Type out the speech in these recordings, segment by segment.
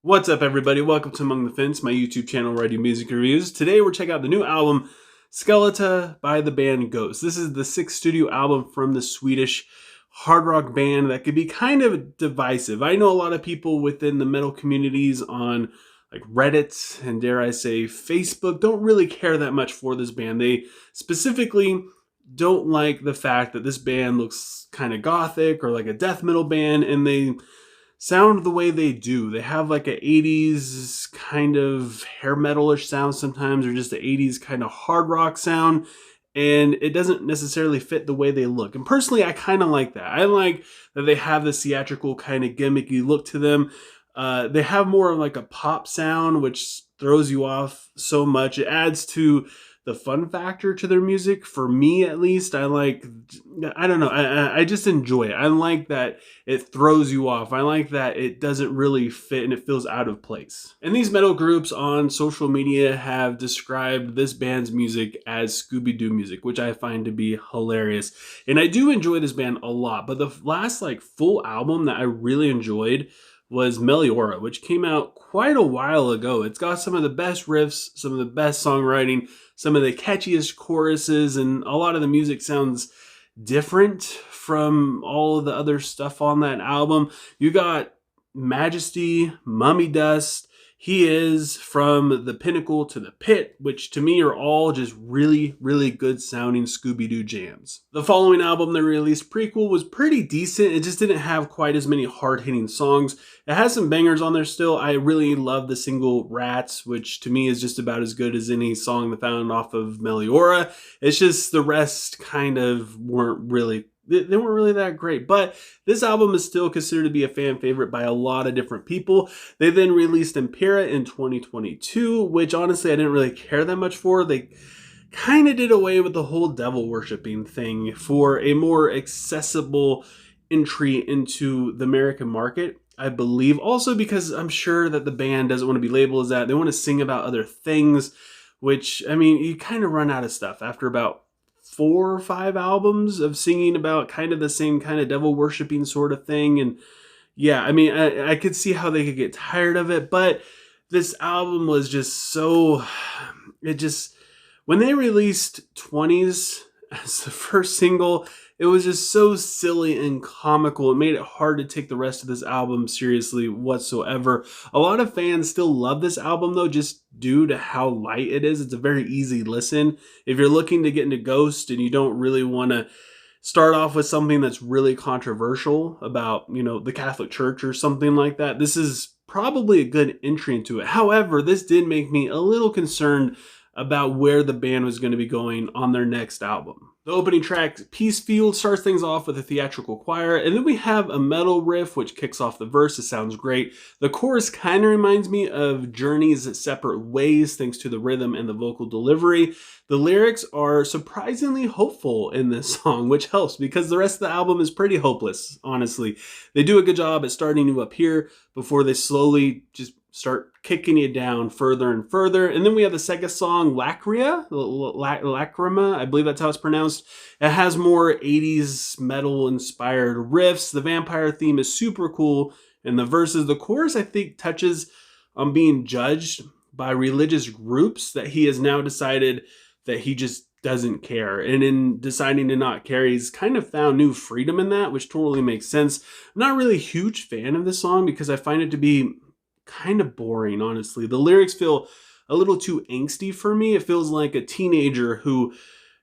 What's up, everybody? Welcome to Among the Fence, my YouTube channel where I do music reviews. Today we're checking out the new album, Skeleta by the band Ghost. This is the sixth studio album from the Swedish hard rock band that could be kind of divisive. I know a lot of people within the metal communities on like Reddit and dare I say Facebook don't really care that much for this band. They specifically don't like the fact that this band looks kind of gothic or like a death metal band, and they sound the way they do. They have like a 80s kind of hair metalish sound sometimes, or just the 80s kind of hard rock sound, and it doesn't necessarily fit the way they look. And personally, I kind of like that. I like that they have this theatrical kind of gimmicky look to them. They have more of like a pop sound, which throws you off so much. It adds to the fun factor to their music. For me, at least, I don't know, I just enjoy it. I like that it throws you off. I like that it doesn't really fit and it feels out of place. And these metal groups on social media have described this band's music as Scooby-Doo music, which I find to be hilarious. And I do enjoy this band a lot, but the last like full album that I really enjoyed was Meliora, which came out quite a while ago. It's got some of the best riffs, some of the best songwriting, some of the catchiest choruses, and a lot of the music sounds different from all of the other stuff on that album. You got Majesty, Mummy Dust, He Is, From the Pinnacle to the Pit, which to me are all just really, really good sounding Scooby-Doo jams. The following album they released, Prequel, was pretty decent. It just didn't have quite as many hard-hitting songs. It has some bangers on there still. I really love the single Rats, which to me is just about as good as any song that found off of Meliora. It's just the rest kind of weren't really that great, but this album is still considered to be a fan favorite by a lot of different people. They then released Impera in 2022, which honestly I didn't really care that much for. They kind of did away with the whole devil worshipping thing for a more accessible entry into the American market, I believe. Also because I'm sure that the band doesn't want to be labeled as that. They want to sing about other things, which, I mean, you kind of run out of stuff after about 4 or 5 albums of singing about kind of the same kind of devil worshipping sort of thing. And yeah, I mean, I could see how they could get tired of it, but this album was just so, when they released 20s as the first single, it was just so silly and comical. It made it hard to take the rest of this album seriously whatsoever. A lot of fans still love this album though, just due to how light it is. It's a very easy listen. If you're looking to get into Ghost and you don't really want to start off with something that's really controversial about, you know, the Catholic Church or something like that, this is probably a good entry into it. However, this did make me a little concerned about where the band was going to be going on their next album. The opening track, Peace Field, starts things off with a theatrical choir, and then we have a metal riff which kicks off the verse. It sounds great. The chorus kind of reminds me of Journey's Separate Ways, thanks to the rhythm and the vocal delivery. The lyrics are surprisingly hopeful in this song, which helps because the rest of the album is pretty hopeless, honestly. They do a good job at starting you up here before they slowly just start kicking you down further and further. And then we have the second song, Lacrima, I believe that's how it's pronounced. It has more 80s metal inspired riffs. The vampire theme is super cool. And the verses, the chorus, I think touches on being judged by religious groups that he has now decided that he just doesn't care. And in deciding to not care, he's kind of found new freedom in that, which totally makes sense. I'm not really a huge fan of this song because I find it to be kind of boring, honestly. The lyrics feel a little too angsty for me. It feels like a teenager who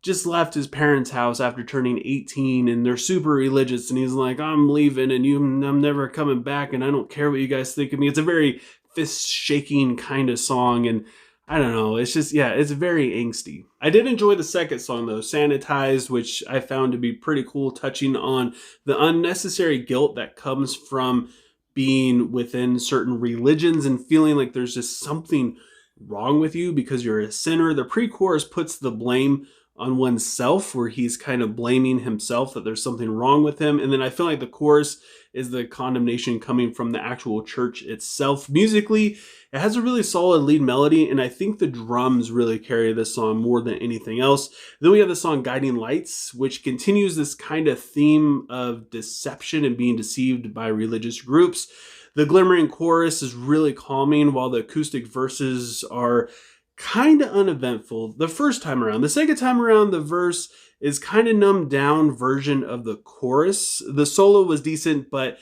just left his parents' house after turning 18 and they're super religious and he's like, I'm leaving and I'm never coming back and I don't care what you guys think of me. It's a very fist shaking kind of song, and I don't know, it's just, yeah, it's very angsty. I did enjoy the second song though, Sanitized, which I found to be pretty cool, touching on the unnecessary guilt that comes from being within certain religions and feeling like there's just something wrong with you because you're a sinner. The pre-chorus puts the blame on oneself, where he's kind of blaming himself that there's something wrong with him. And then I feel like the chorus is the condemnation coming from the actual church itself. Musically, it has a really solid lead melody, and I think the drums really carry this song more than anything else. Then we have the song Guiding Lights, which continues this kind of theme of deception and being deceived by religious groups. The glimmering chorus is really calming, while the acoustic verses are kind of uneventful the first time around. The second time around, the verse is kind of numbed down version of the chorus. The solo was decent, but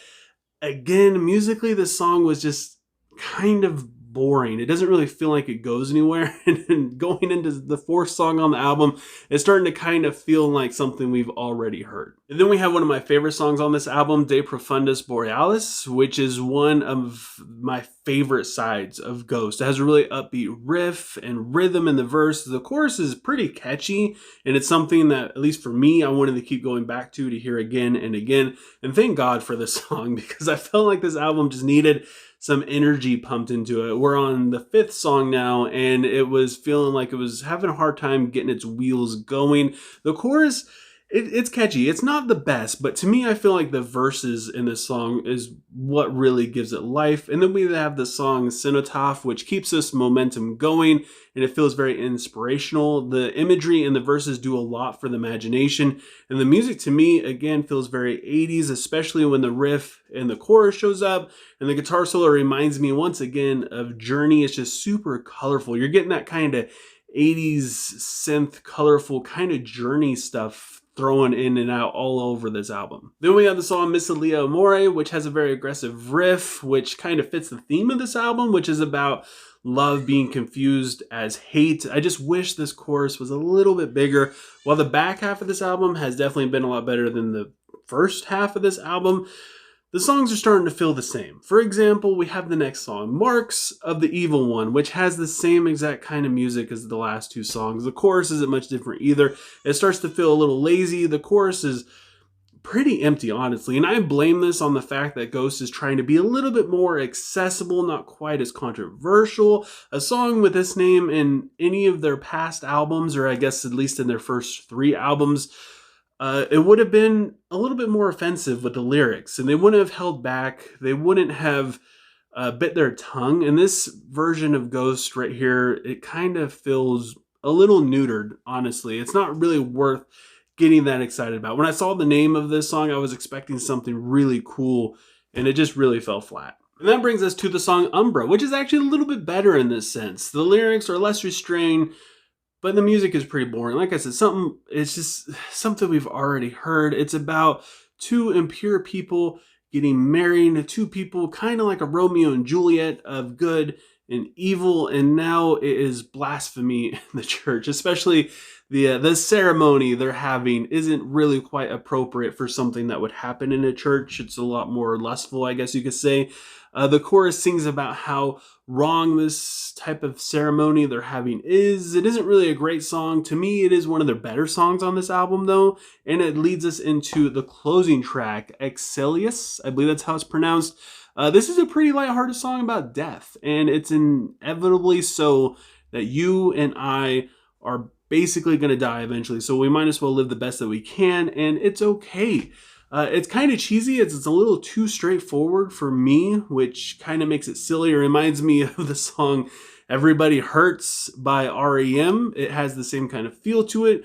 again, musically, this song was just kind of boring. It doesn't really feel like it goes anywhere. And going into the fourth song on the album, it's starting to kind of feel like something we've already heard. And then we have one of my favorite songs on this album, De Profundis Borealis, which is one of my favorite sides of Ghost. It has a really upbeat riff and rhythm in the verse. The chorus is pretty catchy, and it's something that, at least for me, I wanted to keep going back to hear again and again. And thank God for this song, because I felt like this album just needed some energy pumped into it. We're on the fifth song now, and it was feeling like it was having a hard time getting its wheels going. The chorus, it's catchy. It's not the best, but to me, I feel like the verses in this song is what really gives it life. And then we have the song Cenotaph, which keeps this momentum going, and it feels very inspirational. The imagery in the verses do a lot for the imagination, and the music to me, again, feels very 80s, especially when the riff and the chorus shows up, and the guitar solo reminds me once again of Journey. It's just super colorful. You're getting that kind of 80s synth colorful kind of Journey stuff thrown in and out all over this album. Then we have the song Miscelia Amore, which has a very aggressive riff, which kind of fits the theme of this album, which is about love being confused as hate. I just wish this chorus was a little bit bigger. While the back half of this album has definitely been a lot better than the first half of this album, the songs are starting to feel the same. For example, we have the next song, Marks of the Evil One, which has the same exact kind of music as the last two songs. The chorus isn't much different either. It starts to feel a little lazy. The chorus is pretty empty, honestly, and I blame this on the fact that Ghost is trying to be a little bit more accessible, not quite as controversial. A song with this name in any of their past albums, or I guess at least in their first three albums, it would have been a little bit more offensive with the lyrics, and they wouldn't have held back. They wouldn't have bit their tongue. And this version of Ghost right here, it kind of feels a little neutered, honestly. It's not really worth getting that excited about. When I saw the name of this song, I was expecting something really cool, and it just really fell flat. And that brings us to the song Umbra, which is actually a little bit better in this sense. The lyrics are less restrained, but the music is pretty boring. Like I said, it's just something we've already heard. It's about two impure people getting married, two people kind of like a Romeo and Juliet of good and evil, and now it is blasphemy in the church. Especially the ceremony they're having isn't really quite appropriate for something that would happen in a church. It's a lot more lustful, I guess you could say. The chorus sings about how wrong this type of ceremony they're having is. It isn't really a great song. To me, it is one of their better songs on this album, though, and it leads us into the closing track, Exilius. I believe that's how it's pronounced. This is a pretty lighthearted song about death, and it's inevitably so that you and I are basically going to die eventually, so we might as well live the best that we can, and it's okay. It's kind of cheesy. It's a little too straightforward for me, which kind of makes it silly. It reminds me of the song Everybody Hurts by REM. It has the same kind of feel to it.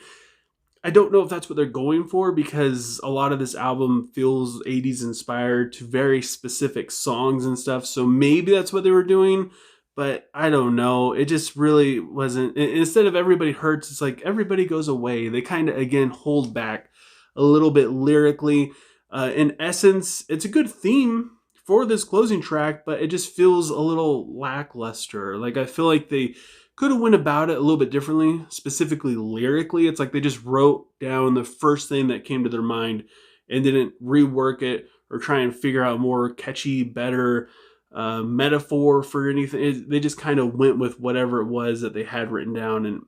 I don't know if that's what they're going for, because a lot of this album feels 80s inspired to very specific songs and stuff. So maybe that's what they were doing, but I don't know. It just really wasn't. Instead of Everybody Hurts, it's like Everybody Goes Away. They kind of, again, hold back a little bit lyrically. In essence, it's a good theme for this closing track, but it just feels a little lackluster. Like, I feel like they could have went about it a little bit differently, specifically lyrically. It's like they just wrote down the first thing that came to their mind and didn't rework it or try and figure out more catchy, better metaphor for anything. They just kind of went with whatever it was that they had written down, and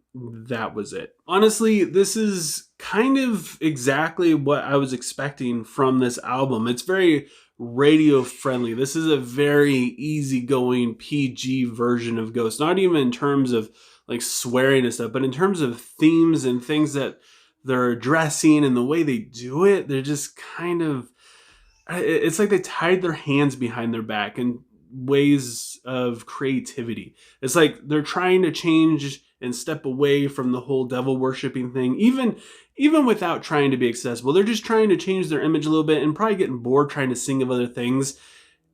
that was it. Honestly, this is kind of exactly what I was expecting from this album. It's very radio friendly. This is a very easygoing PG version of Ghost, not even in terms of like swearing and stuff, but in terms of themes and things that they're addressing and the way they do it. They're just kind of, it's like they tied their hands behind their back in ways of creativity. It's like they're trying to change and step away from the whole devil worshiping thing, even without trying to be accessible. They're just trying to change their image a little bit and probably getting bored trying to sing of other things.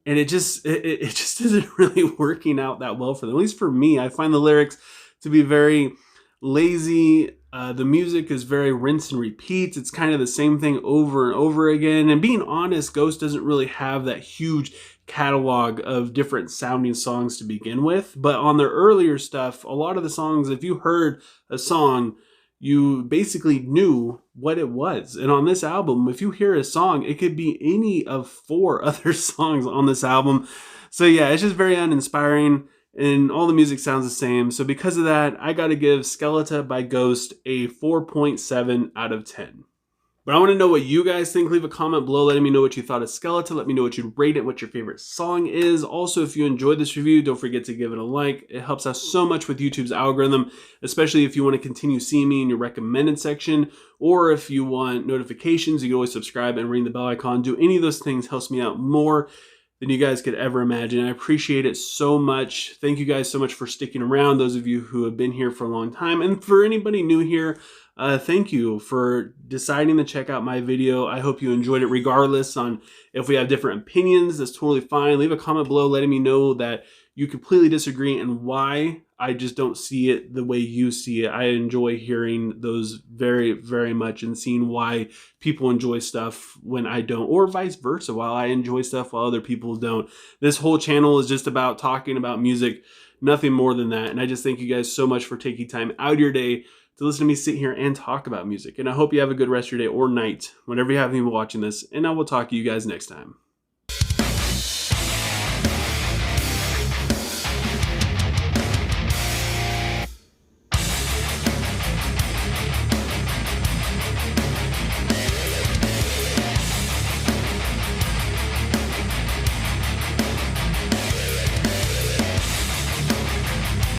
and it just isn't really working out that well for them. At least for me, I find the lyrics to be very lazy. The music is very rinse and repeat. It's kind of the same thing over and over again. And being honest, Ghost doesn't really have that huge catalog of different sounding songs to begin with. But on their earlier stuff, a lot of the songs, if you heard a song, you basically knew what it was. And on this album, if you hear a song, it could be any of 4 other songs on this album. So yeah, it's just very uninspiring, and all the music sounds the same. So because of that, I got to give Skeleta by Ghost a 4.7 out of 10. But I want to know what you guys think. Leave a comment below letting me know what you thought of Skeleta. Let me know what you'd rate it, what your favorite song is. Also, if you enjoyed this review, don't forget to give it a like. It helps out so much with YouTube's algorithm, especially if you want to continue seeing me in your recommended section, or if you want notifications, you can always subscribe and ring the bell icon. Do any of those things helps me out more than you guys could ever imagine. I appreciate it so much. Thank you guys so much for sticking around, those of you who have been here for a long time. And for anybody new here, thank you for deciding to check out my video. I hope you enjoyed it regardless. On if we have different opinions, that's totally fine. Leave a comment below letting me know that you completely disagree and why. I just don't see it the way you see it. I enjoy hearing those very, very much, and seeing why people enjoy stuff when I don't, or vice versa, while I enjoy stuff while other people don't. This whole channel is just about talking about music, nothing more than that. And I just thank you guys so much for taking time out of your day to listen to me sit here and talk about music. And I hope you have a good rest of your day or night, whenever you have me watching this. And I will talk to you guys next time.